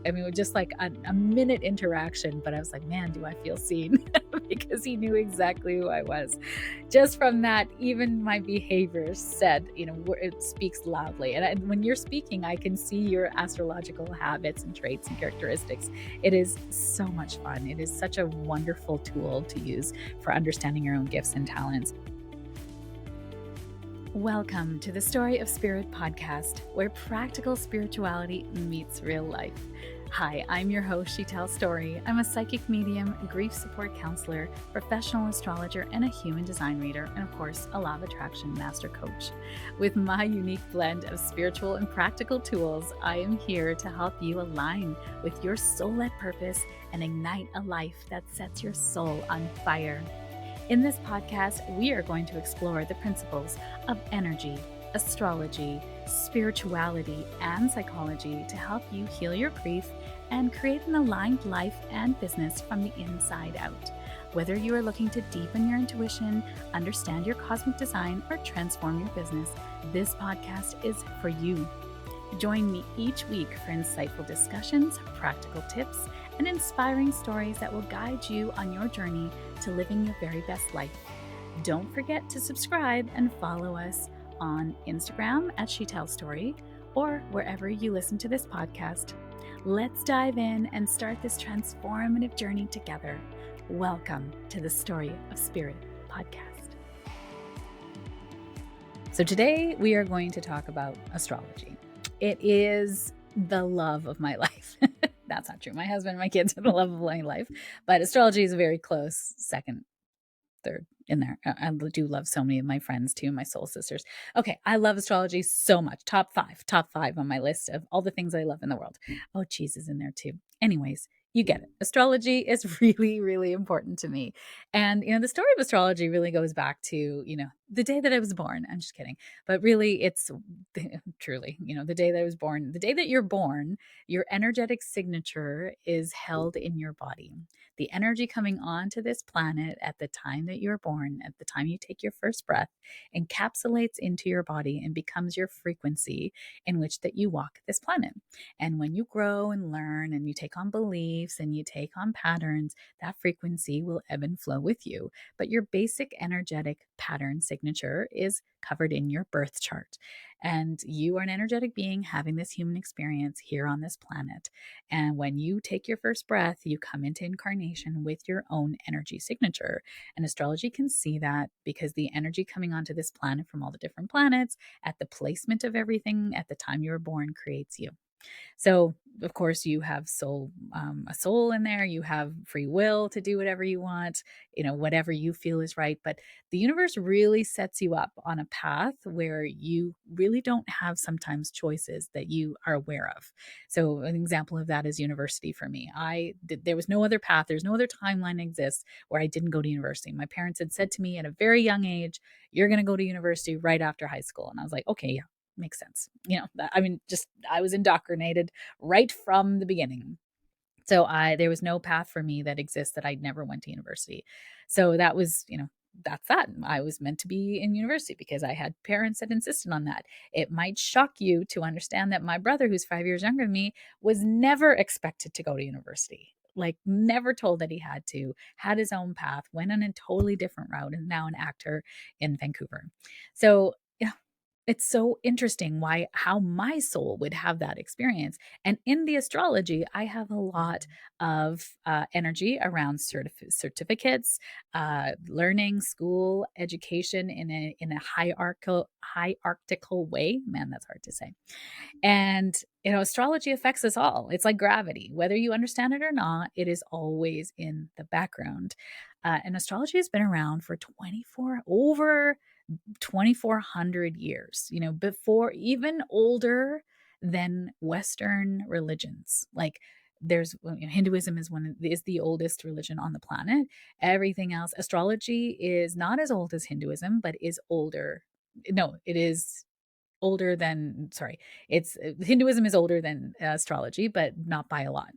I mean, it was just like a minute interaction, but I was like, man, do I feel seen? Because he knew exactly who I was. Just from that, even my behavior said, it speaks loudly. And when you're speaking, I can see your astrological habits and traits and characteristics. It is so much fun. It is such a wonderful tool to use for understanding your own gifts and talents. Welcome to the Story of Spirit podcast, where practical spirituality meets real life. Hi, I'm your host, Sheetal Story. I'm a psychic medium, grief support counselor, professional astrologer, and a human design reader, and of course, a law of attraction master coach. With my unique blend of spiritual and practical tools, I am here to help you align with your soul-led purpose and ignite a life that sets your soul on fire. In this podcast, we are going to explore the principles of energy, astrology, spirituality, and psychology to help you heal your grief and create an aligned life and business from the inside out. Whether you are looking to deepen your intuition, understand your cosmic design, or transform your business, this podcast is for you. Join me each week for insightful discussions, practical tips, and inspiring stories that will guide you on your journey to living your very best life. Don't forget to subscribe and follow us on Instagram at Sheetal Story or wherever you listen to this podcast. Let's dive in and start this transformative journey together. Welcome to the Story of Spirit podcast. So today we are going to talk about astrology. It is the love of my life. That's not true. My husband and my kids are the love of my life, but astrology is a very close second, third in there. I do love so many of my friends too, my soul sisters. Okay, I love astrology so much. Top five on my list of all the things I love in the world. Oh, cheese is in there too. Anyways, you get it. Astrology is really, really important to me. And, the story of astrology really goes back to, the day that I was born. I'm just kidding. But really, it's truly, the day that I was born, the day that you're born, your energetic signature is held in your body. The energy coming onto this planet at the time that you're born, at the time you take your first breath, encapsulates into your body and becomes your frequency in which that you walk this planet. And when you grow and learn and you take on beliefs and you take on patterns, that frequency will ebb and flow with you. But your basic energetic pattern signature is covered in your birth chart. And you are an energetic being having this human experience here on this planet. And when you take your first breath, you come into incarnation with your own energy signature. And astrology can see that because the energy coming onto this planet from all the different planets at the placement of everything at the time you were born creates you. So, of course, you have a soul in there. You have free will to do whatever you want, whatever you feel is right. But the universe really sets you up on a path where you really don't have sometimes choices that you are aware of. So, an example of that is university for me. There was no other path. There's no other timeline exists where I didn't go to university. My parents had said to me at a very young age, "You're going to go to university right after high school," and I was like, "Okay, yeah." Makes sense. I was indoctrinated right from the beginning. So there was no path for me that exists that I never went to university. So that was, that's that. I was meant to be in university because I had parents that insisted on that. It might shock you to understand that my brother, who's 5 years younger than me, was never expected to go to university. Like never told that he had to, had his own path, went on a totally different route, and now an actor in Vancouver. So it's so interesting how my soul would have that experience. And in the astrology, I have a lot of energy around certificates, learning, school, education in a hierarchical way. Man, that's hard to say. And astrology affects us all. It's like gravity. Whether you understand it or not, it is always in the background. And astrology has been around for over 2,400 years, before, even older than Western religions. Like Hinduism is the oldest religion on the planet. Everything else, astrology is not as old as Hinduism, but is older. No, it is older than, sorry, it's Hinduism is older than astrology, but not by a lot.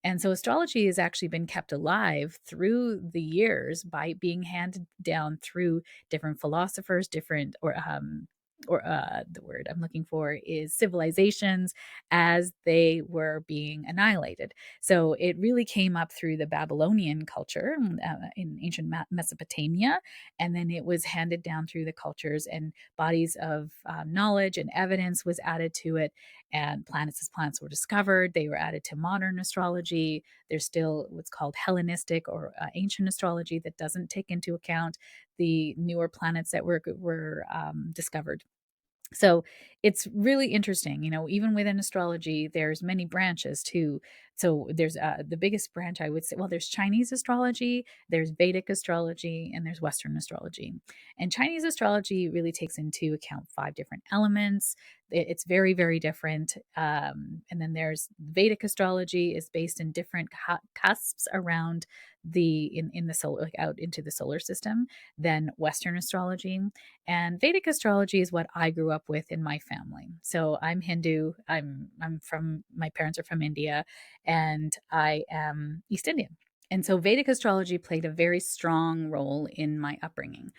And so astrology has actually been kept alive through the years by being handed down through different philosophers, different or the word I'm looking for is civilizations as they were being annihilated. So it really came up through the Babylonian culture in ancient Mesopotamia, and then it was handed down through the cultures, and bodies of knowledge and evidence was added to it. And planets as planets were discovered, they were added to modern astrology. There's still what's called Hellenistic or ancient astrology that doesn't take into account the newer planets that were discovered. So it's really interesting, even within astrology, there's many branches too. So there's the biggest branch, I would say, well, there's Chinese astrology, there's Vedic astrology, and there's Western astrology. And Chinese astrology really takes into account five different elements. It's very, very different. And then there's Vedic astrology is based in different cusps around in the solar, like out into the solar system, than Western astrology. And Vedic astrology is what I grew up with in my family. So I'm Hindu. I'm from my parents are from India, and I am East Indian. And so Vedic astrology played a very strong role in my upbringing.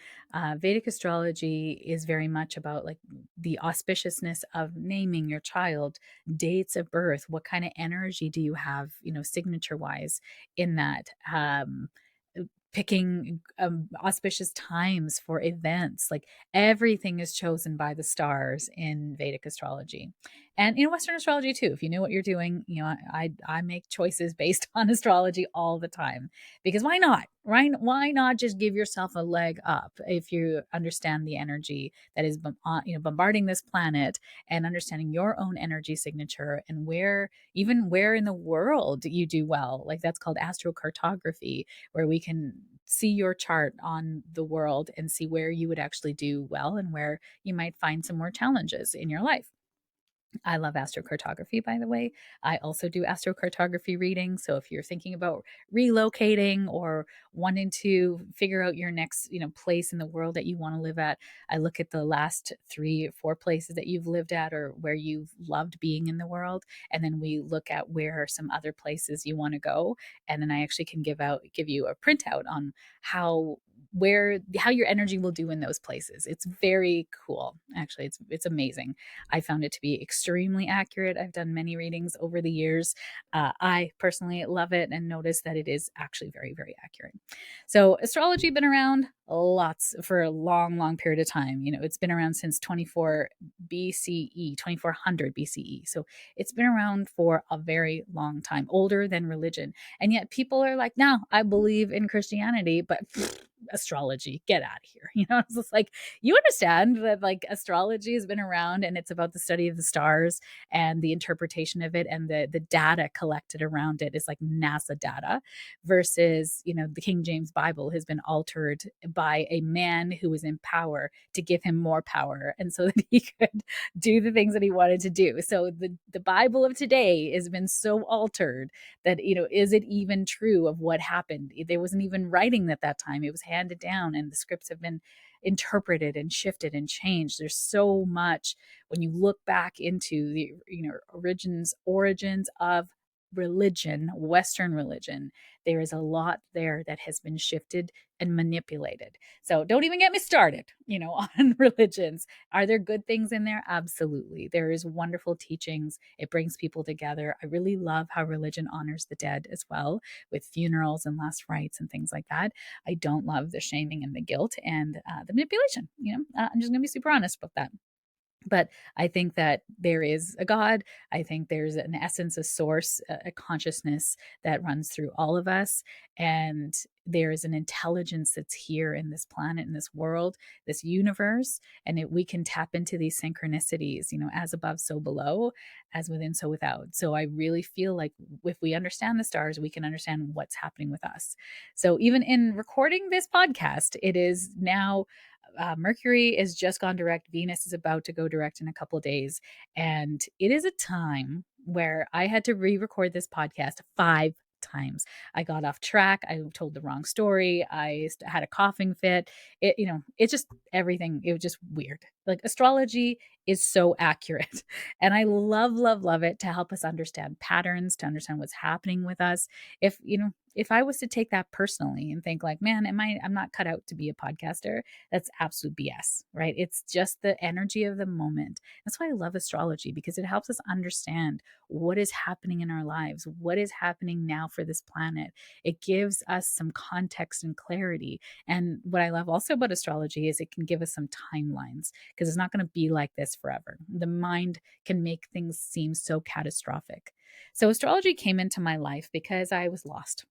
Vedic astrology is very much about like the auspiciousness of naming your child, dates of birth, what kind of energy do you have, signature wise in that. Picking auspicious times for events. Like everything is chosen by the stars in Vedic astrology. And Western astrology too. If you know what you're doing, I make choices based on astrology all the time, because why not? Right? Why not just give yourself a leg up if you understand the energy that is bombarding this planet, and understanding your own energy signature, and where in the world you do well. Like that's called astrocartography, where we can see your chart on the world and see where you would actually do well and where you might find some more challenges in your life. I love astrocartography, by the way. I also do astrocartography readings. So if you're thinking about relocating or wanting to figure out your next, place in the world that you want to live at, I look at the last 3 or 4 places that you've lived at or where you've loved being in the world, and then we look at where are some other places you want to go, and then I actually can give you a printout on how your energy will do in those places. It's very cool. Actually, it's amazing. I found it to be extremely accurate. I've done many readings over the years. I personally love it and notice that it is actually very, very accurate. So, astrology been around lots for a long, long period of time. It's been around since 2400 BCE. So, it's been around for a very long time, older than religion. And yet, people are like, no, I believe in Christianity, but astrology, get out of here. It's just like, you understand that like astrology has been around, and it's about the study of the stars and the interpretation of it, and the data collected around it is like NASA data, versus the King James Bible has been altered by a man who was in power to give him more power, and so that he could do the things that he wanted to do. So the Bible of today has been so altered that is it even true of what happened? There wasn't even writing at that time. It was handed down, and the scripts have been interpreted and shifted and changed. There's so much when you look back into the origins of religion, Western religion. There is a lot there that has been shifted and manipulated. So don't even get me started, on religions. Are there good things in there? Absolutely. There is wonderful teachings. It brings people together. I really love how religion honors the dead as well, with funerals and last rites and things like that. I don't love the shaming and the guilt and the manipulation. I'm just going to be super honest about that. But I think that there is a God. I think there's an essence, a source, a consciousness that runs through all of us. And there is an intelligence that's here in this planet, in this world, this universe. And we can tap into these synchronicities, as above, so below, as within, so without. So I really feel like if we understand the stars, we can understand what's happening with us. So even in recording this podcast, it is now Mercury is just gone direct. Venus is about to go direct in a couple of days. And it is a time where I had to re record this podcast 5 times. I got off track. I told the wrong story. I had a coughing fit. It's just everything. It was just weird. like astrology is so accurate. And I love, love, love it to help us understand patterns, to understand what's happening with us. If I was to take that personally and think like, man, I'm not cut out to be a podcaster, that's absolute BS, right? It's just the energy of the moment. That's why I love astrology, because it helps us understand what is happening in our lives, what is happening now for this planet. It gives us some context and clarity. And what I love also about astrology is it can give us some timelines, because it's not going to be like this forever. The mind can make things seem so catastrophic. So astrology came into my life because I was lost.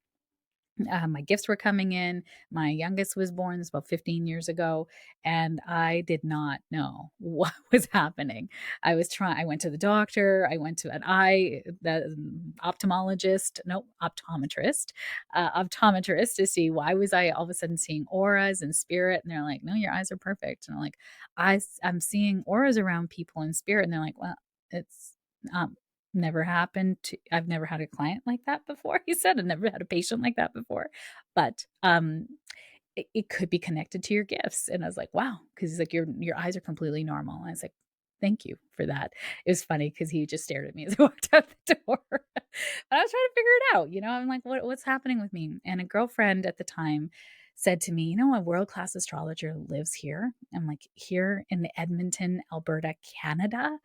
My gifts were coming in. My youngest was born about 15 years ago, and I did not know what was happening. I went to the doctor. I went to the ophthalmologist, no, optometrist to see why was I all of a sudden seeing auras and spirit. And they're like, no, your eyes are perfect. And I'm like, I'm seeing auras around people in spirit. And they're like, well, it's um, I've never had a client like that before. He said, I've never had a patient like that before. But it could be connected to your gifts. And I was like, wow, because he's like, your eyes are completely normal. And I was like, thank you for that. It was funny because he just stared at me as I walked out the door. But I was trying to figure it out. I'm like, what's happening with me? And a girlfriend at the time said to me, a world-class astrologer lives here. I'm like, here in Edmonton, Alberta, Canada,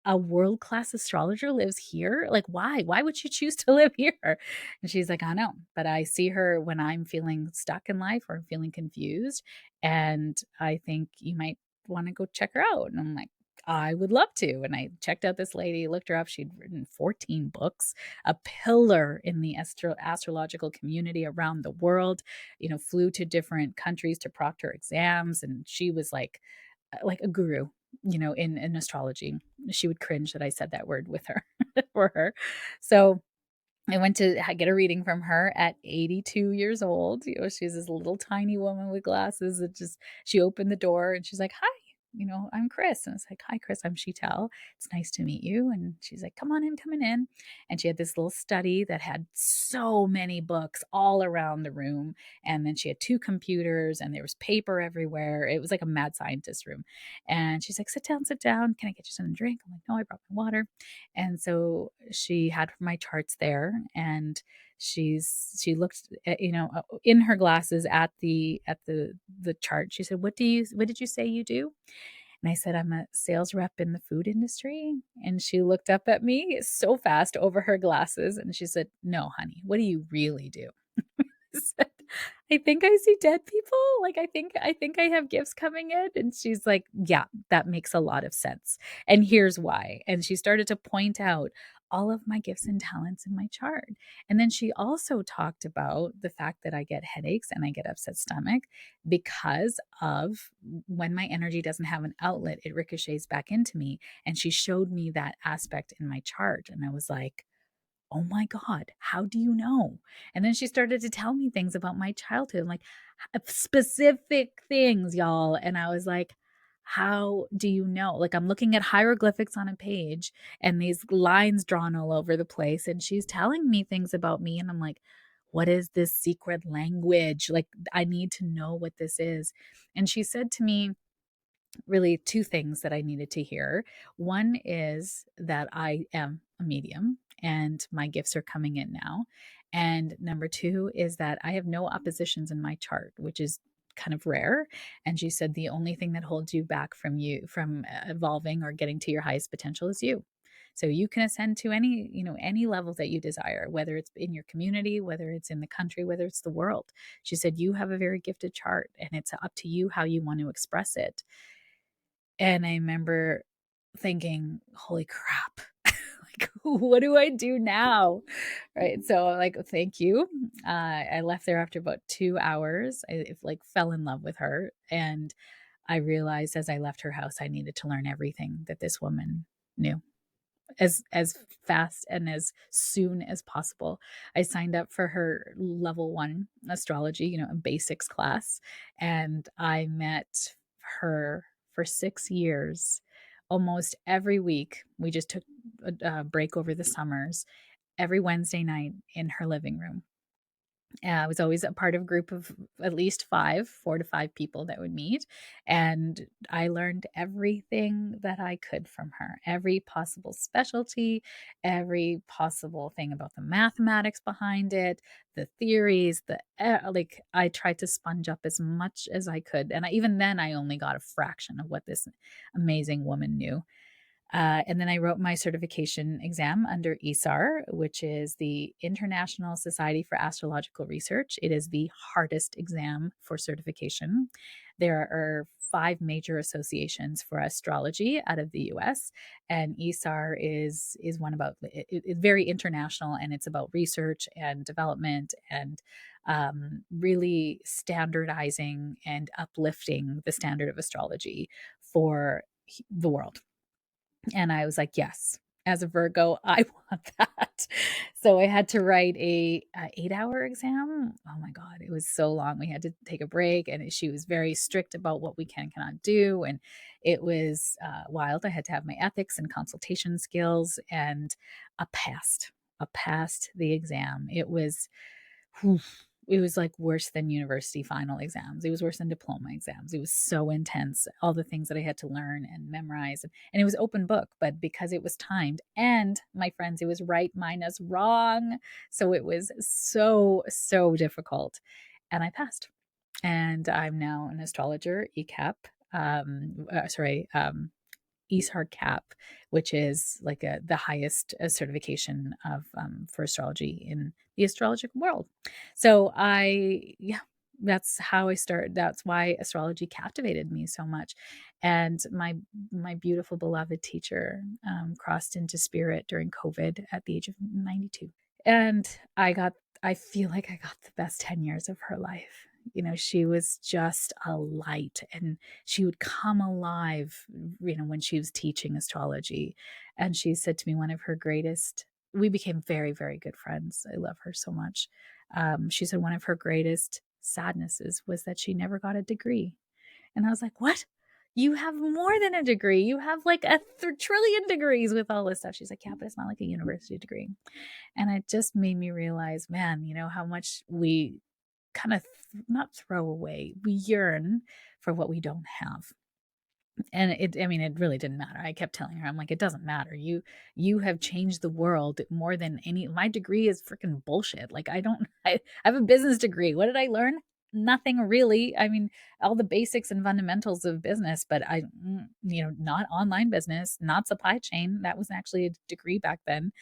a world class astrologer lives here? Like, why? Why would you choose to live here? And she's like, I know, but I see her when I'm feeling stuck in life or feeling confused. And I think you might want to go check her out. And I'm like, I would love to. And I checked out this lady, looked her up. She'd written 14 books, a pillar in the astrological community around the world, flew to different countries to proctor exams. And she was like a guru, in astrology. She would cringe that I said that word with her for her. So I went to get a reading from her at 82 years old. She's this little tiny woman with glasses. She opened the door and she's like, hi, I'm Chris. And I was like, hi, Chris, I'm Sheetal. It's nice to meet you. And she's like, come on in, coming in. And she had this little study that had so many books all around the room. And then she had two computers and there was paper everywhere. It was like a mad scientist room. And she's like, sit down, sit down. Can I get you something to drink? I'm like, no, I brought my water. And so she had my charts there, and she looked at, in her glasses at the chart. She said, what did you say you do? And I said, I'm a sales rep in the food industry. And she looked up at me so fast over her glasses and she said, no, honey, what do you really do? Said, I think I see dead people. Like I think I have gifts coming in. And she's like, yeah, that makes a lot of sense. And here's why. And she started to point out all of my gifts and talents in my chart. And then she also talked about the fact that I get headaches and I get upset stomach because of when my energy doesn't have an outlet, it ricochets back into me. And she showed me that aspect in my chart. And I was like, oh my God, how do you know? And then she started to tell me things about my childhood, like specific things, y'all. And I was like, how do you know? Like, I'm looking at hieroglyphics on a page and these lines drawn all over the place. And she's telling me things about me. And I'm like, what is this secret language? Like, I need to know what this is. And she said to me, really two things that I needed to hear. One is that I am a medium and my gifts are coming in now. And number two is that I have no oppositions in my chart, which is kind of rare. And she said the only thing that holds you back from evolving or getting to your highest potential is you. So you can ascend to any level that you desire, whether it's in your community, whether it's in the country, whether it's the world. She said you have a very gifted chart and it's up to you how you want to express it. And I remember thinking, holy crap, like, what do I do now? Right. So I'm like, thank you. I left there after about 2 hours. I like fell in love with her. And I realized as I left her house, I needed to learn everything that this woman knew as fast and as soon as possible. I signed up for her level 1 astrology, a basics class, and I met her for 6 years. Almost every week, we just took a break over the summers, every Wednesday night in her living room. I was always a part of a group of at least 4 to 5 people that would meet. And I learned everything that I could from her, every possible specialty, every possible thing about the mathematics behind it, the theories, like I tried to sponge up as much as I could. And even then, I only got a fraction of what this amazing woman knew. And then I wrote my certification exam under ESAR, which is the International Society for Astrological Research. It is the hardest exam for certification. There are 5 major associations for astrology out of the US, and ESAR is one about it's very international, and it's about research and development and really standardizing and uplifting the standard of astrology for the world. And I was like, yes, as a Virgo, I want that. So I had to write a 8-hour exam. Oh my God, it was so long. We had to take a break, and she was very strict about what we can and cannot do. And it was wild. I had to have my ethics and consultation skills, and I passed the exam. It was like worse than university final exams. It was worse than diploma exams. It was so intense. All the things that I had to learn and memorize. And it was open book, but because it was timed, and my friends, it was right minus wrong. So it was so, so difficult. And I passed. And I'm now an astrologer, ECAP. Sorry, ESAR CAP, which is like the highest certification of for astrology in the astrological world. So yeah, that's how I started. That's why astrology captivated me so much. And my beautiful beloved teacher crossed into spirit during COVID at the age of 92. And I feel like I got the best 10 years of her life. She was just a light, and she would come alive, when she was teaching astrology. And she said to me, one of her greatest, we became very, very good friends. I love her so much. She said one of her greatest sadnesses was that she never got a degree. And I was like, what? You have more than a degree. You have like a trillion degrees with all this stuff. She's like, yeah, but it's not like a university degree. And it just made me realize, man, how much we kind of not throw away, we yearn for what we don't have. And it really didn't matter. I kept telling her, I'm like, it doesn't matter. You have changed the world more than my degree is freaking bullshit. Like, I have a business degree. What did I learn? Nothing really. I mean, all the basics and fundamentals of business, but not online business, not supply chain. That was actually a degree back then.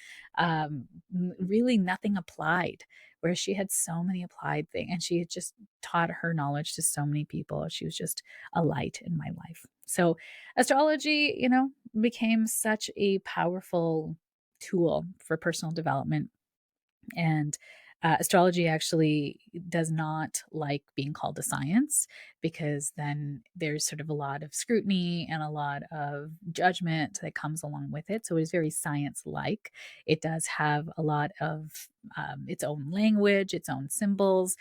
Really nothing applied, where she had so many applied things, and she had just taught her knowledge to so many people. She was just a light in my life. So astrology, became such a powerful tool for personal development. And astrology actually does not like being called a science, because then there's sort of a lot of scrutiny and a lot of judgment that comes along with it. So it is very science like. It does have a lot of its own language, its own symbols.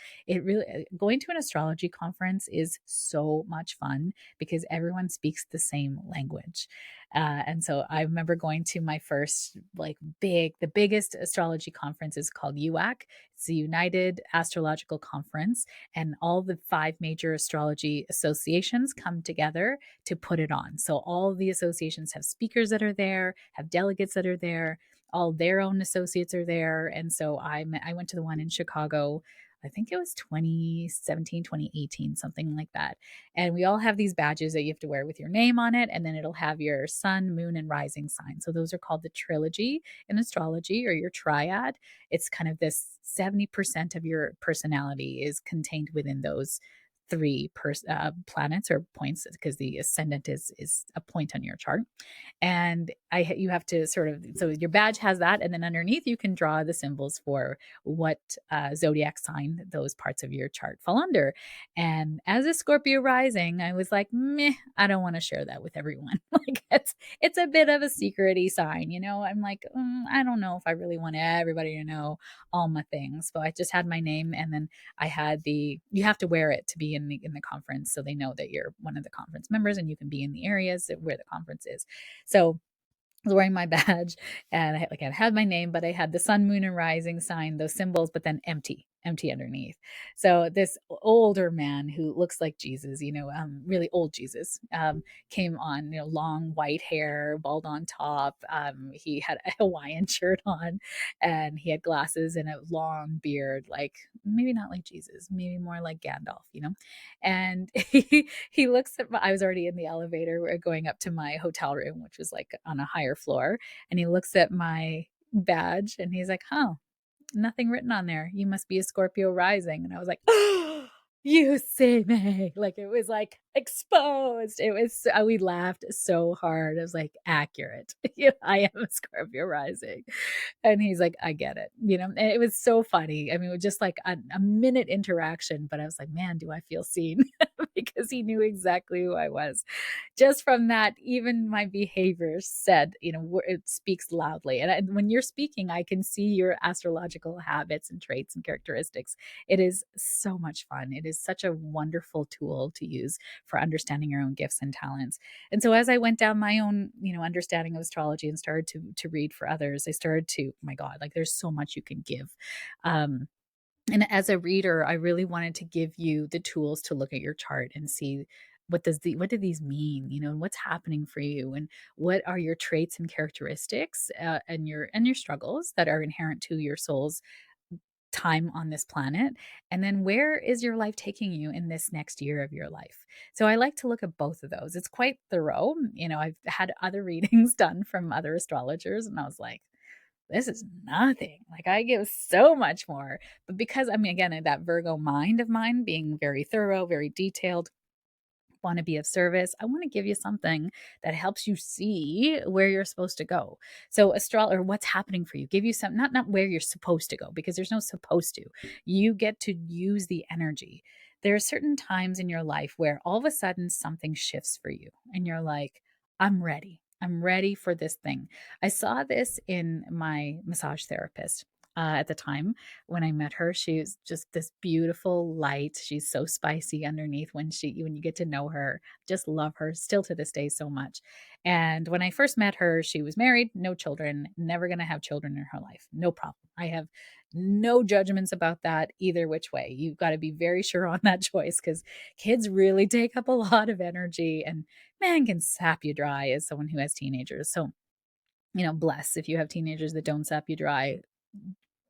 Going to an astrology conference is so much fun because everyone speaks the same language. And so I remember going to my first the biggest astrology conference is called UAC. It's the United Astrological Conference, and all the 5 major astrology associations come together to put it on. So all the associations have speakers that are there, have delegates that are there, all their own associates are there. And so I went to the one in Chicago. I think it was 2017, 2018, something like that. And we all have these badges that you have to wear with your name on it. And then it'll have your sun, moon, and rising sign. So those are called the trilogy in astrology, or your triad. It's kind of this 70% of your personality is contained within those three planets or points, because the ascendant is a point on your chart. And you have to so your badge has that, and then underneath you can draw the symbols for what zodiac sign those parts of your chart fall under. And as a Scorpio rising, I was like, meh, I don't want to share that with everyone. Like, it's a bit of a secrety sign, I'm like, I don't know if I really want everybody to know all my things. So I just had my name, and then I had you have to wear it to be in the conference, so they know that you're one of the conference members and you can be in the areas where the conference is. So I was wearing my badge, and I had my name, but I had the sun, moon, and rising sign, those symbols, but then empty. empty underneath. So this older man who looks like Jesus, really old Jesus, came on, long white hair, bald on top. He had a Hawaiian shirt on, and he had glasses and a long beard, like maybe not like Jesus, maybe more like Gandalf. And he looks at I was already in the elevator, we're going up to my hotel room, which was like on a higher floor, and he looks at my badge and he's like, "Huh, nothing written on there. You must be a Scorpio rising." And I was like, "Oh, you see me." Like it was like exposed. We laughed so hard. It was like accurate. I am a Scorpio rising. And he's like, "I get it." And it was so funny. I mean, it was just like a minute interaction, but I was like, man, do I feel seen? Because he knew exactly who I was. Just from that, even my behavior said, it speaks loudly. And when you're speaking, I can see your astrological habits and traits and characteristics. It is so much fun. It is such a wonderful tool to use for understanding your own gifts and talents. And so as I went down my own, understanding of astrology and started to read for others, I started to, my God, like there's so much you can give. And as a reader, I really wanted to give you the tools to look at your chart and see what do these mean, and what's happening for you, and what are your traits and characteristics, and your struggles that are inherent to your soul's time on this planet, and then where is your life taking you in this next year of your life. So I like to look at both of those. It's quite thorough. I've had other readings done from other astrologers, and I was like, this is nothing. Like I give so much more. But because, I mean, again, that Virgo mind of mine being very thorough, very detailed, want to be of service, I want to give you something that helps you see where you're supposed to go. So or what's happening for you, give you some, not where you're supposed to go, because there's no supposed to. You get to use the energy. There are certain times in your life where all of a sudden something shifts for you and you're like, I'm ready. I'm ready for this thing. I saw this in my massage therapist. At the time when I met her, she was just this beautiful light. She's so spicy underneath when you get to know her. Just love her still to this day so much. And when I first met her, she was married, no children, never going to have children in her life. No problem. I have no judgments about that either which way. You've got to be very sure on that choice, because kids really take up a lot of energy, and man, can sap you dry as someone who has teenagers. So, bless if you have teenagers that don't sap you dry,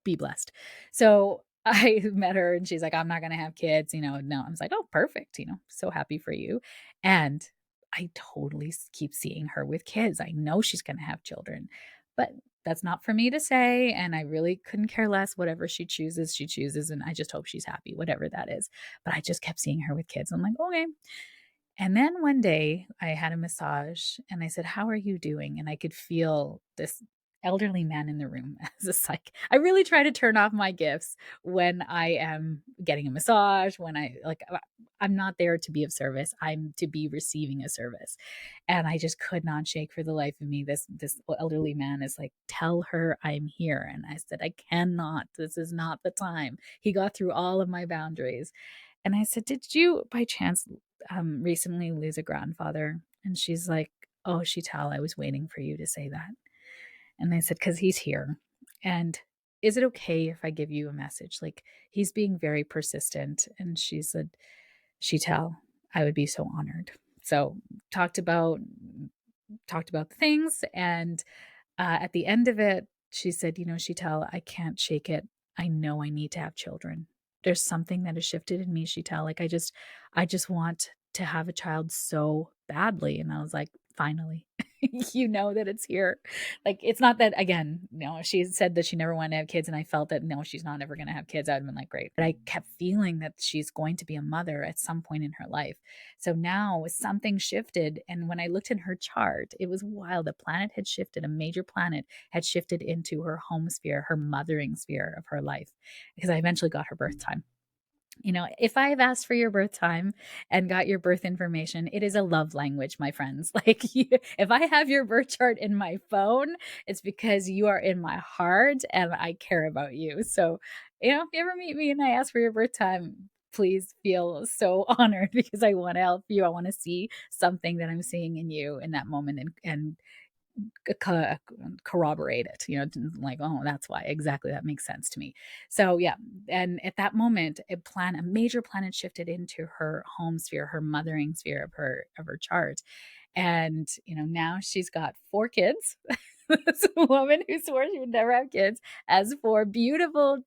be blessed. So I met her and she's like, I'm not going to have kids, no. I was like, oh, perfect. So happy for you. And I totally keep seeing her with kids. I know she's going to have children, but that's not for me to say. And I really couldn't care less. Whatever she chooses, she chooses. And I just hope she's happy, whatever that is. But I just kept seeing her with kids. I'm like, okay. And then one day I had a massage and I said, how are you doing? And I could feel this elderly man in the room as a psych. I really try to turn off my gifts when I am getting a massage, when I'm not there to be of service. I'm to be receiving a service. And I just could not shake for the life of me. This elderly man is like, tell her I'm here. And I said, I cannot. This is not the time. He got through all of my boundaries. And I said, did you by chance recently lose a grandfather? And she's like, oh, Sheetal, I was waiting for you to say that. And I said, because he's here. And is it okay if I give you a message? Like, he's being very persistent. And she said, Sheetal, I would be so honored. So talked about the things, and at the end of it, she said, Sheetal, I can't shake it. I know I need to have children. There's something that has shifted in me, Sheetal. Like I just want to have a child so badly. And I was like, finally, you know that it's here. Like, it's not that, again, she said that she never wanted to have kids. And I felt that, no, she's not ever going to have kids. I would have been like, great. But I kept feeling that she's going to be a mother at some point in her life. So now something shifted. And when I looked in her chart, it was wild. The planet had shifted. A major planet had shifted into her home sphere, her mothering sphere of her life, because I eventually got her birth time. If I have asked for your birth time and got your birth information, it is a love language, my friends. Like, if I have your birth chart in my phone, it's because you are in my heart and I care about you. So, if you ever meet me and I ask for your birth time, please feel so honored, because I want to help you. I want to see something that I'm seeing in you in that moment, and co- corroborate it, like, oh, that's why, exactly, that makes sense to me. So yeah, and at that moment, a major planet shifted into her home sphere, her mothering sphere of her chart. And now she's got 4 kids. This woman who swore she would never have kids has 4 beautiful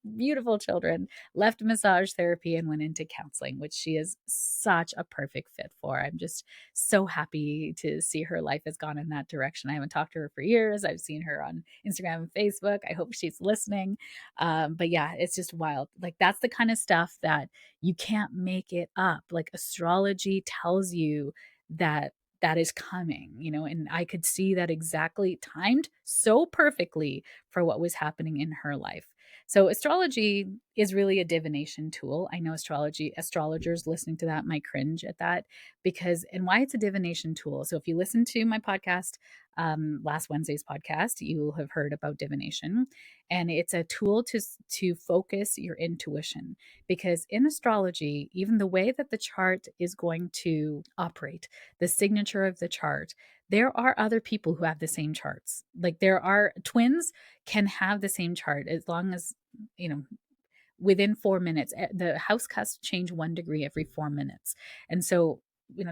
children, left massage therapy and went into counseling, which she is such a perfect fit for. I'm just so happy to see her life has gone in that direction. I haven't talked to her for years. I've seen her on Instagram and Facebook. I hope she's listening. But yeah, it's just wild. Like, that's the kind of stuff that you can't make it up. Like, astrology tells you that that is coming, and I could see that exactly timed so perfectly for what was happening in her life. So astrology is really a divination tool. I know astrologers listening to that might cringe at that, because, and why it's a divination tool. So if you listen to my podcast, last Wednesday's podcast, you will have heard about divination, and it's a tool to focus your intuition. Because in astrology, even the way that the chart is going to operate, the signature of the chart, there are other people who have the same charts. Like, there are twins can have the same chart as long as, you know, within 4 minutes. The house cusps change 1 degree every 4 minutes. And so,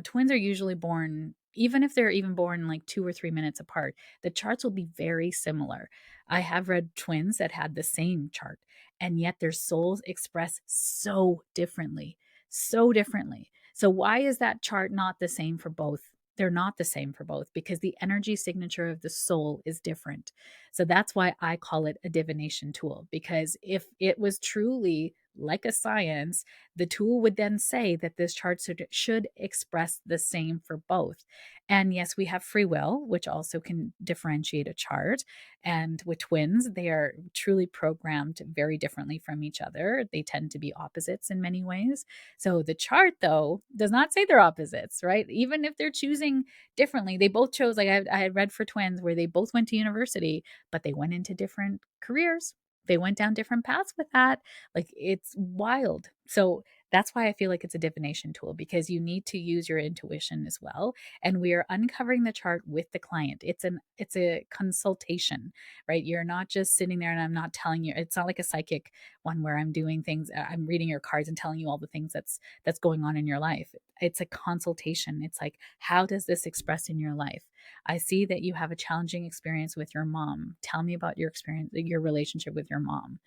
twins are usually born, even if they're even born like 2 or 3 minutes apart, the charts will be very similar. I have read twins that had the same chart, and yet their souls express so differently, so differently. So, why is that chart not the same for both? They're not the same for both because the energy signature of the soul is different. So that's why I call it a divination tool, because if it was truly like a science, the tool would then say that this chart should express the same for both. And yes, we have free will, which also can differentiate a chart. And with twins, they are truly programmed very differently from each other. They tend to be opposites in many ways. So the chart, though, does not say they're opposites, right? Even if they're choosing differently, they both chose, like I had read for twins where they both went to university, but they went into different careers. They went down different paths with that. Like, it's wild. So that's why I feel like it's a divination tool, because you need to use your intuition as well. And we are uncovering the chart with the client. It's a consultation, right? You're not just sitting there and I'm not telling you. It's not like a psychic one where I'm doing things. I'm reading your cards and telling you all the things that's going on in your life. It's a consultation. It's like, how does this express in your life? I see that you have a challenging experience with your mom. Tell me about your experience, your relationship with your mom.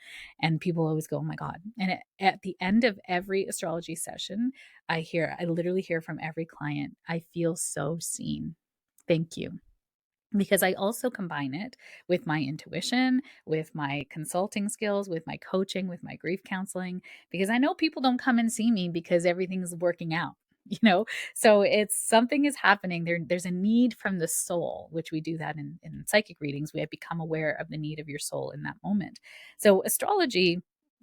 And people always go, oh my God. And at the end of every astrology session, I literally hear from every client, I feel so seen. Thank you. Because I also combine it with my intuition, with my consulting skills, with my coaching, with my grief counseling, because I know people don't come and see me because everything's working out. You know, so it's something is happening there. There's a need from the soul, which we do that in psychic readings. We have become aware of the need of your soul in that moment. So astrology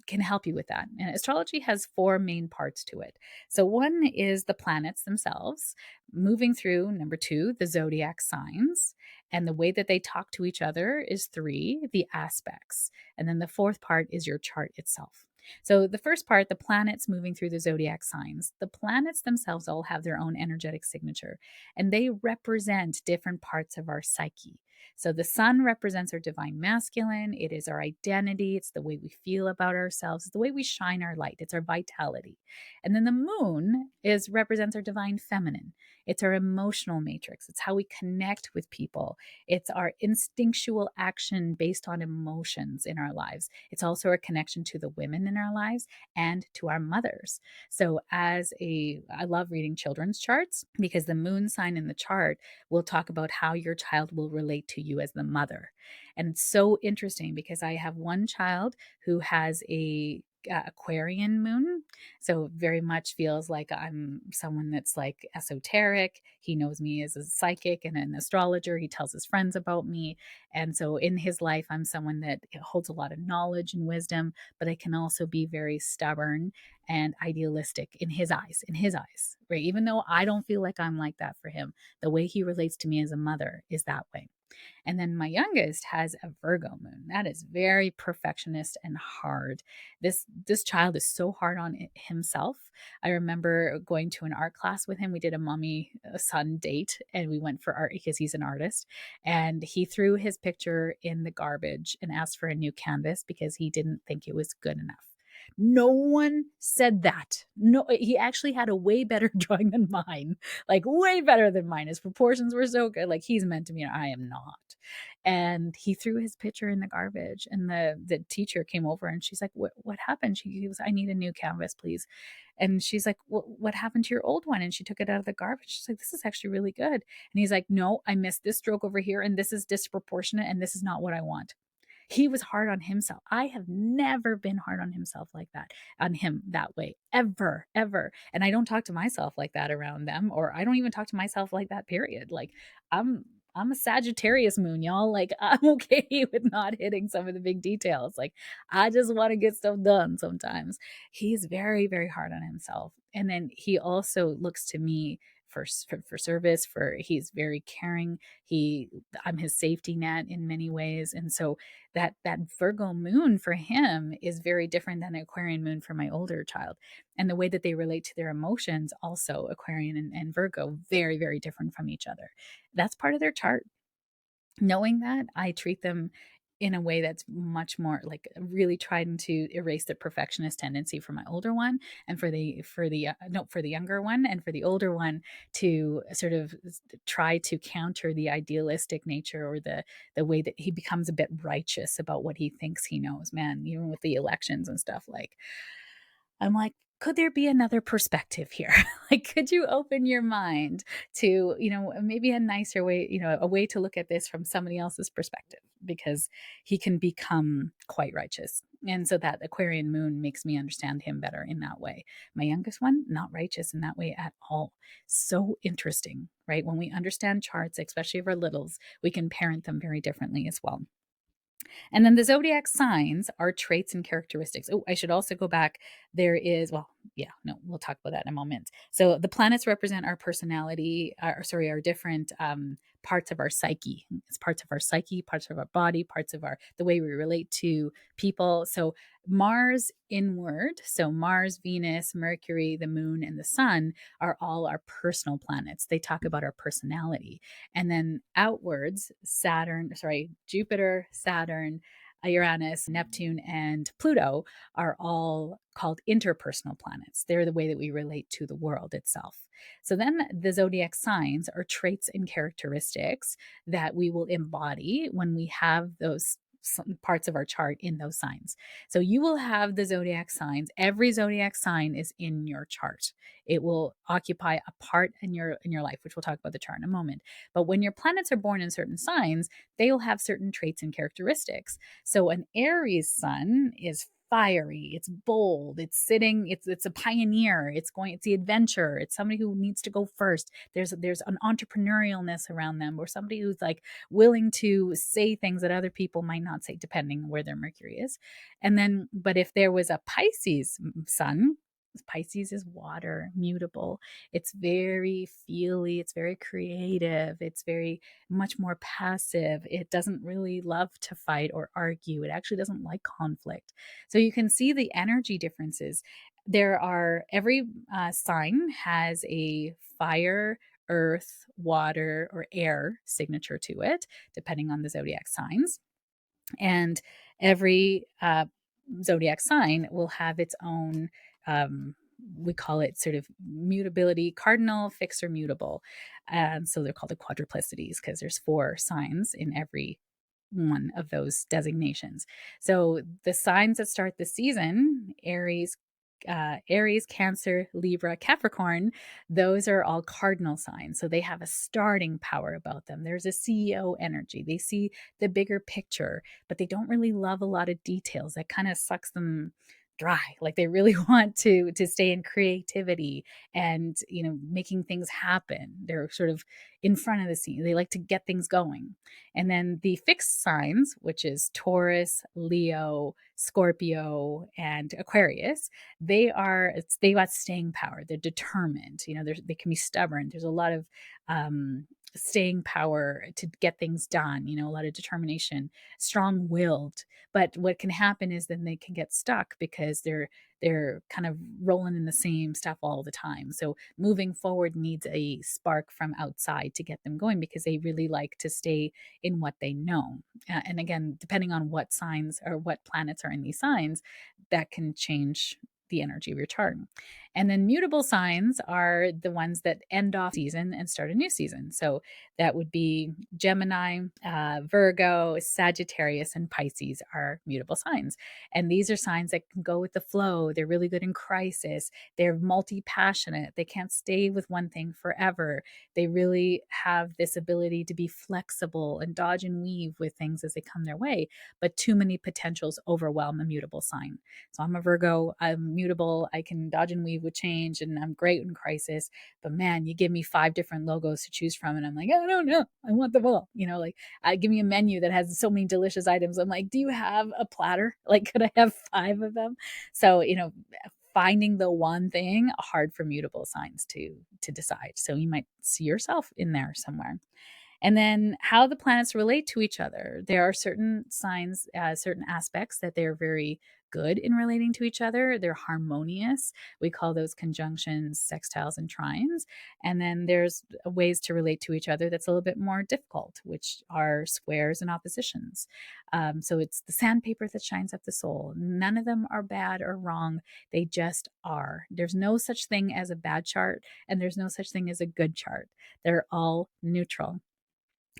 can help you with that. And astrology has 4 main parts to it. So one is the planets themselves, moving through, number 2, the zodiac signs. And the way that they talk to each other is 3, the aspects. And then the 4th part is your chart itself. So the first part, the planets moving through the zodiac signs, the planets themselves all have their own energetic signature, and they represent different parts of our psyche. So the sun represents our divine masculine. It is our identity. It's the way we feel about ourselves. It's the way we shine our light. It's our vitality. And then the moon represents our divine feminine. It's our emotional matrix. It's how we connect with people. It's our instinctual action based on emotions in our lives. It's also our connection to the women in our lives and to our mothers. So I love reading children's charts, because the moon sign in the chart will talk about how your child will relate to you as the mother. And it's so interesting because I have one child who has a Aquarian moon. So very much feels like I'm someone that's like esoteric. He knows me as a psychic and an astrologer. He tells his friends about me. And so in his life, I'm someone that holds a lot of knowledge and wisdom, but I can also be very stubborn and idealistic in his eyes, right? Even though I don't feel like I'm like that for him, the way he relates to me as a mother is that way. And then my youngest has a Virgo moon. That is very perfectionist and hard. This child is so hard on himself. I remember going to an art class with him. We did a mommy son date and we went for art because he's an artist. And he threw his picture in the garbage and asked for a new canvas because he didn't think it was good enough. No one said that. No, he actually had a way better drawing than mine, like way better than mine. His proportions were so good. Like he's meant to be, I am not. And he threw his picture in the garbage. And the teacher came over and she's like, what happened? She goes, I need a new canvas, please. And she's like, well, what happened to your old one? And she took it out of the garbage. She's like, this is actually really good. And he's like, no, I missed this stroke over here. And this is disproportionate. And this is not what I want. He was hard on himself. I have never been hard on himself like that, on him that way, ever, ever. And I don't talk to myself like that around them, or I don't even talk to myself like that, period. Like I'm I'm a Sagittarius moon, y'all. Like I'm okay with not hitting some of the big details. Like I just want to get stuff done sometimes. He's very, very hard on himself. And then he also looks to me for service, for he's very caring. I'm his safety net in many ways. And so that Virgo moon for him is very different than Aquarian moon for my older child. And the way that they relate to their emotions, also Aquarian and Virgo, very, very different from each other. That's part of their chart. Knowing that, I treat them in a way that's much more like really trying to erase the perfectionist tendency for my older one, and for the younger one, and for the older one to sort of try to counter the idealistic nature, or the way that he becomes a bit righteous about what he thinks he knows. Man, even with the elections and stuff, like I'm like, could there be another perspective here? Like, could you open your mind to, maybe a nicer way, a way to look at this from somebody else's perspective? Because he can become quite righteous. And so that Aquarian moon makes me understand him better in that way. My youngest one, not righteous in that way at all. So interesting, right? When we understand charts, especially of our littles, we can parent them very differently as well. And then the zodiac signs are traits and characteristics. Oh, I should also go back. We'll talk about that in a moment. So the planets represent our personality, our different parts of our psyche. It's parts of our psyche, parts of our body, parts of the way we relate to people. So Mars inward, so Mars, Venus, Mercury, the moon, and the sun are all our personal planets. They talk about our personality. And then outwards, Jupiter, Saturn, Uranus, Neptune, and Pluto are all called interpersonal planets. They're the way that we relate to the world itself. So then the zodiac signs are traits and characteristics that we will embody when we have those parts of our chart in those signs. So you will have the zodiac signs. Every zodiac sign is in your chart. It will occupy a part in your life, which we'll talk about the chart in a moment. But when your planets are born in certain signs, they will have certain traits and characteristics. So an Aries sun is fiery, it's bold, it's a pioneer, it's the adventure, it's somebody who needs to go first. There's an entrepreneurialness around them, or somebody who's like willing to say things that other people might not say, depending on where their Mercury is. And then, but if there was a Pisces sun, Pisces is water, mutable. It's very feely, it's very creative, it's very much more passive. It doesn't really love to fight or argue. It actually doesn't like conflict. So you can see the energy differences. Every sign has a fire, earth, water, or air signature to it, depending on the zodiac signs. And every zodiac sign will have its own, we call it sort of mutability, cardinal, fixed, or mutable. And so they're called the quadruplicities because there's 4 signs in every one of those designations. So the signs that start the season, Aries, Cancer, Libra, Capricorn, those are all cardinal signs. So they have a starting power about them. There's a CEO energy. They see the bigger picture, but they don't really love a lot of details. That kind of sucks them dry. Like they really want to stay in creativity and making things happen. They're sort of in front of the scene. They like to get things going. And then the fixed signs, which is Taurus, Leo, Scorpio, and Aquarius, they got staying power. They're determined. They can be stubborn. There's a lot of staying power to get things done, a lot of determination, strong willed. But what can happen is then they can get stuck because they're kind of rolling in the same stuff all the time. So moving forward needs a spark from outside to get them going because they really like to stay in what they know. And again, depending on what signs or what planets are in these signs, that can change the energy of your chart. And then mutable signs are the ones that end off season and start a new season. So that would be Gemini, Virgo, Sagittarius, and Pisces are mutable signs. And these are signs that can go with the flow. They're really good in crisis. They're multi passionate. They can't stay with one thing forever. They really have this ability to be flexible and dodge and weave with things as they come their way. But too many potentials overwhelm a mutable sign. So I'm a Virgo, I'm mutable, I can dodge and weave with change, and I'm great in crisis. But man, you give me 5 different logos to choose from, and I'm like, I don't know, I want them all. Like, give me a menu that has so many delicious items. I'm like, do you have a platter? Like, could I have 5 of them? So, finding the one thing hard for mutable signs to decide. So you might see yourself in there somewhere. And then how the planets relate to each other. There are certain signs, certain aspects that they're very good in relating to each other. They're harmonious. We call those conjunctions, sextiles, and trines. And then there's ways to relate to each other that's a little bit more difficult, which are squares and oppositions. So it's the sandpaper that shines up the soul. None of them are bad or wrong. They just are. There's no such thing as a bad chart, and there's no such thing as a good chart. They're all neutral.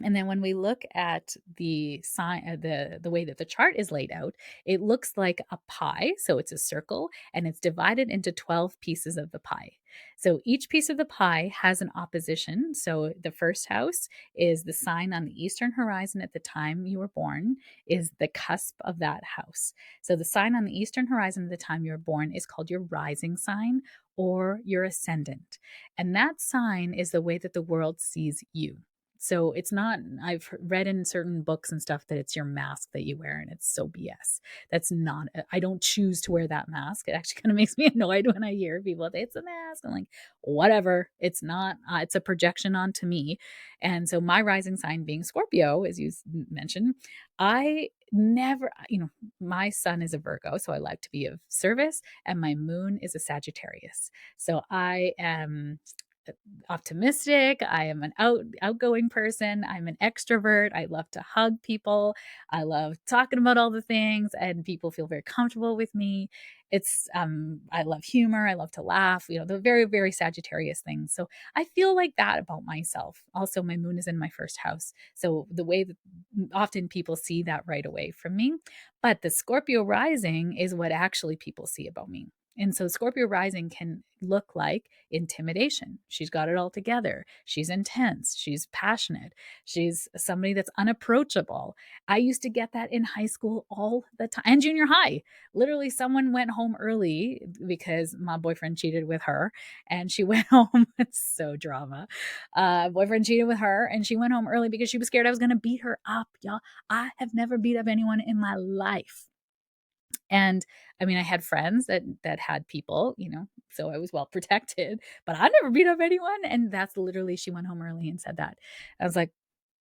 And then when we look at the sign, the way that the chart is laid out, it looks like a pie. So it's a circle and it's divided into 12 pieces of the pie. So each piece of the pie has an opposition. So the first house is the sign on the eastern horizon at the time you were born, is the cusp of that house. So the sign on the eastern horizon at the time you were born is called your rising sign or your ascendant. And that sign is the way that the world sees you. So it's not, I've read in certain books and stuff that it's your mask that you wear, and it's so BS. That's not, I don't choose to wear that mask. It actually kind of makes me annoyed when I hear people say it's a mask. I'm like, whatever. It's not, it's a projection onto me. And so my rising sign being Scorpio, as you mentioned, I never, my sun is a Virgo, so I like to be of service, and my moon is a Sagittarius. So I am optimistic. I am an outgoing person. I'm an extrovert. I love to hug people. I love talking about all the things, and people feel very comfortable with me. It's I love humor. I love to laugh. The very, very Sagittarius things. So I feel like that about myself. Also, my moon is in my first house. So the way that often people see that right away from me. But the Scorpio rising is what actually people see about me. And so Scorpio rising can look like intimidation. She's got it all together. She's intense. She's passionate. She's somebody that's unapproachable. I used to get that in high school all the time and junior high. Literally, someone went home early because my boyfriend cheated with her, and she went home. It's so drama. Boyfriend cheated with her, and she went home early because she was scared I was going to beat her up. Y'all, I have never beat up anyone in my life. And I mean, I had friends that had people, so I was well protected, but I never beat up anyone. And that's literally, she went home early and said that. I was like,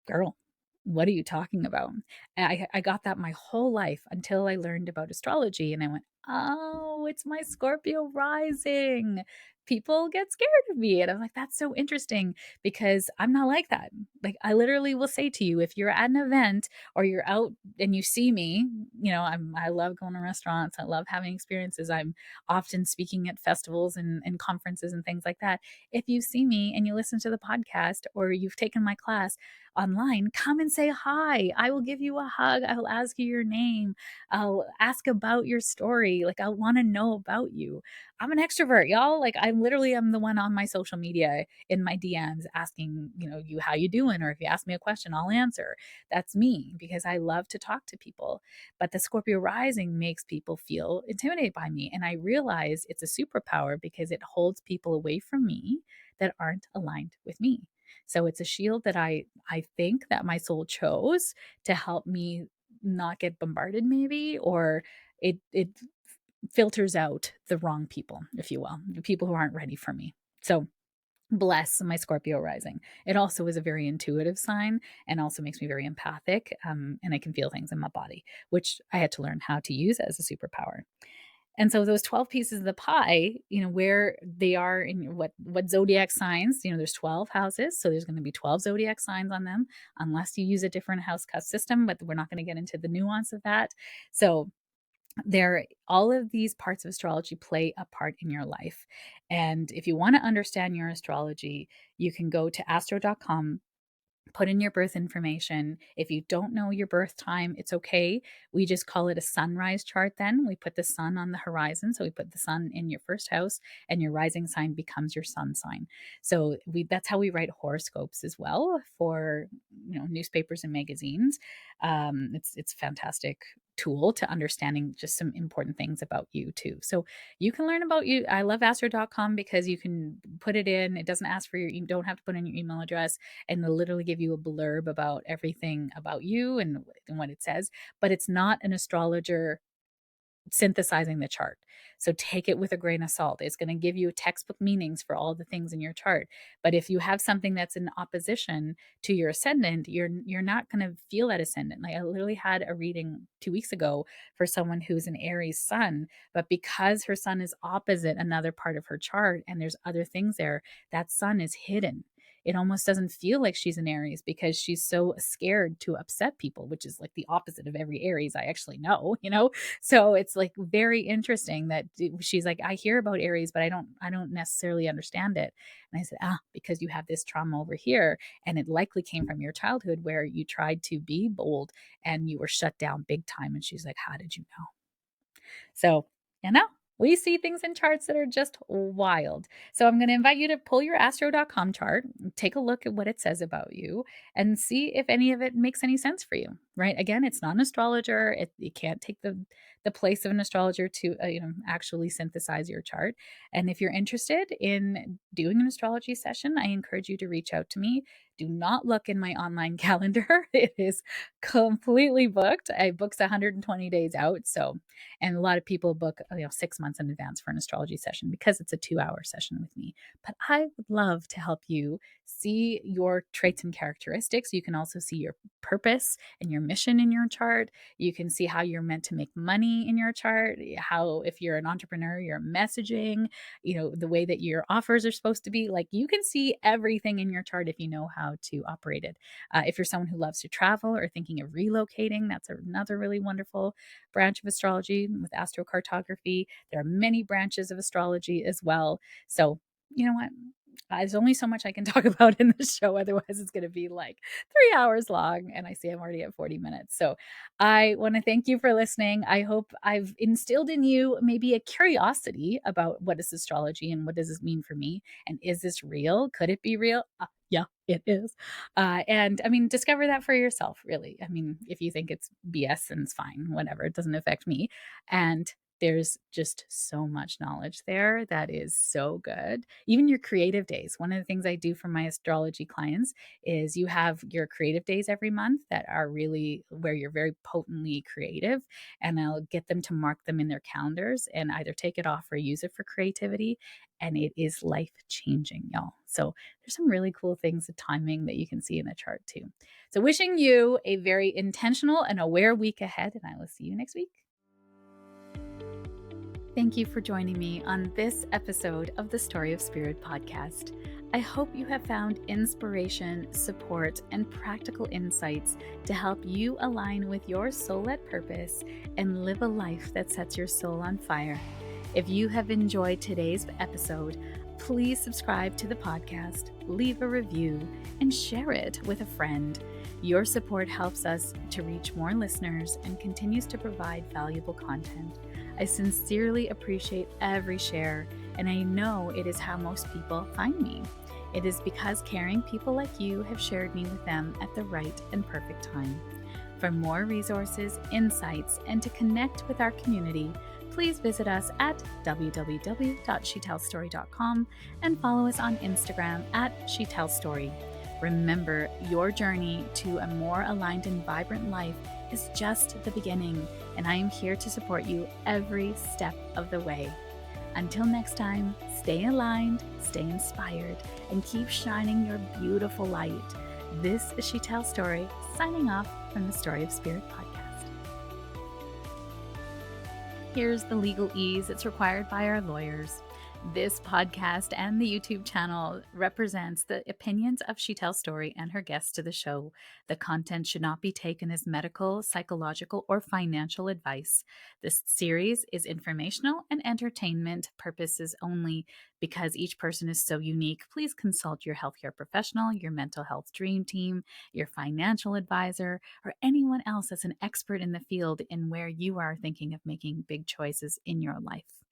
girl, what are you talking about? And I got that my whole life until I learned about astrology, and I went, oh, it's my Scorpio rising. People get scared of me. And I'm like, that's so interesting because I'm not like that. Like, I literally will say to you, if you're at an event or you're out and you see me, I love going to restaurants. I love having experiences. I'm often speaking at festivals and conferences and things like that. If you see me and you listen to the podcast or you've taken my class online, come and say hi. I will give you a hug. I will ask you your name. I'll ask about your story. Like, I want to know about you. I'm an extrovert, y'all. Like, I literally am the one on my social media in my DMs asking, you how you doing? Or if you ask me a question, I'll answer. That's me because I love to talk to people. But the Scorpio rising makes people feel intimidated by me. And I realize it's a superpower because it holds people away from me that aren't aligned with me. So it's a shield that I think that my soul chose to help me not get bombarded, maybe, or it filters out the wrong people, if you will, the people who aren't ready for me. So Bless my Scorpio rising. It also is a very intuitive sign and also makes me very empathic. And I can feel things in my body, which I had to learn how to use as a superpower. And so those 12 pieces of the pie, where they are in what zodiac signs, there's 12 houses. So there's going to be 12 zodiac signs on them, unless you use a different house cut system, but we're not going to get into the nuance of that. So all of these parts of astrology play a part in your life. And if you want to understand your astrology, you can go to astro.com, put in your birth information. If you don't know your birth time, it's okay. We just call it a sunrise chart then. We put the sun on the horizon. So we put the sun in your first house and your rising sign becomes your sun sign. So that's how we write horoscopes as well for newspapers and magazines. It's fantastic tool to understanding just some important things about you too. So you can learn about you. I love astro.com because you can put it in. It doesn't ask for you don't have to put in your email address, and they'll literally give you a blurb about everything about you and what it says. But it's not an astrologer synthesizing the chart. So take it with a grain of salt. It's going to give you textbook meanings for all the things in your chart. But if you have something that's in opposition to your ascendant, you're not going to feel that ascendant. Like I literally had a reading 2 weeks ago for someone who's an Aries sun, but because her sun is opposite another part of her chart and there's other things there, that sun is hidden. It almost doesn't feel like she's an Aries because she's so scared to upset people, which is like the opposite of every Aries I actually know. So it's like very interesting that she's like, I hear about Aries, but I don't necessarily understand it. And I said, because you have this trauma over here. And it likely came from your childhood where you tried to be bold and you were shut down big time. And she's like, how did you know? So, we see things in charts that are just wild. So I'm going to invite you to pull your astro.com chart, take a look at what it says about you, and see if any of it makes any sense for you, right? Again, it's not an astrologer. It can't take the place of an astrologer to actually synthesize your chart. And if you're interested in doing an astrology session, I encourage you to reach out to me. Do not look in my online calendar. It is completely booked. I booked 120 days out. So, and a lot of people book 6 months in advance for an astrology session because it's a 2-hour session with me. But I would love to help you see your traits and characteristics. You can also see your purpose and your mission in your chart. You can see how you're meant to make money in your chart, how if you're an entrepreneur, your messaging, the way that your offers are supposed to be. Like you can see everything in your chart if you know how to operate it. If you're someone who loves to travel or thinking of relocating, that's another really wonderful branch of astrology with astrocartography. There are many branches of astrology as well. So, you know what? There's only so much I can talk about in this show. Otherwise, it's going to be like 3 hours long. And I see I'm already at 40 minutes. So I want to thank you for listening. I hope I've instilled in you maybe a curiosity about what is astrology and what does this mean for me? And is this real? Could it be real? Yeah, it is. And I mean, discover that for yourself, really. I mean, if you think it's BS, then it's fine, whatever. It doesn't affect me. And there's just so much knowledge there that is so good. Even your creative days. One of the things I do for my astrology clients is you have your creative days every month that are really where you're very potently creative. And I'll get them to mark them in their calendars and either take it off or use it for creativity. And it is life changing, y'all. So there's some really cool things of timing that you can see in the chart too. So wishing you a very intentional and aware week ahead. And I will see you next week. Thank you for joining me on this episode of the Story of Spirit podcast. I hope you have found inspiration, support, and practical insights to help you align with your soul-led purpose and live a life that sets your soul on fire. If you have enjoyed today's episode, please subscribe to the podcast, leave a review, and share it with a friend. Your support helps us to reach more listeners and continues to provide valuable content. I sincerely appreciate every share, and I know it is how most people find me. It is because caring people like you have shared me with them at the right and perfect time. For more resources, insights, and to connect with our community, please visit us at www.sheetalstory.com and follow us on Instagram at sheetalstory. Remember, your journey to a more aligned and vibrant life is just the beginning, and I am here to support you every step of the way. Until next time, stay aligned, stay inspired, and keep shining your beautiful light. This is Sheetal Story, signing off from the Story of Spirit podcast. Here's the legal ease it's required by our lawyers. This podcast and the YouTube channel represents the opinions of Sheetal Story and her guests to the show. The content should not be taken as medical, psychological, or financial advice. This series is informational and entertainment purposes only. Because each person is so unique, please consult your healthcare professional, your mental health dream team, your financial advisor, or anyone else that's an expert in the field in where you are thinking of making big choices in your life.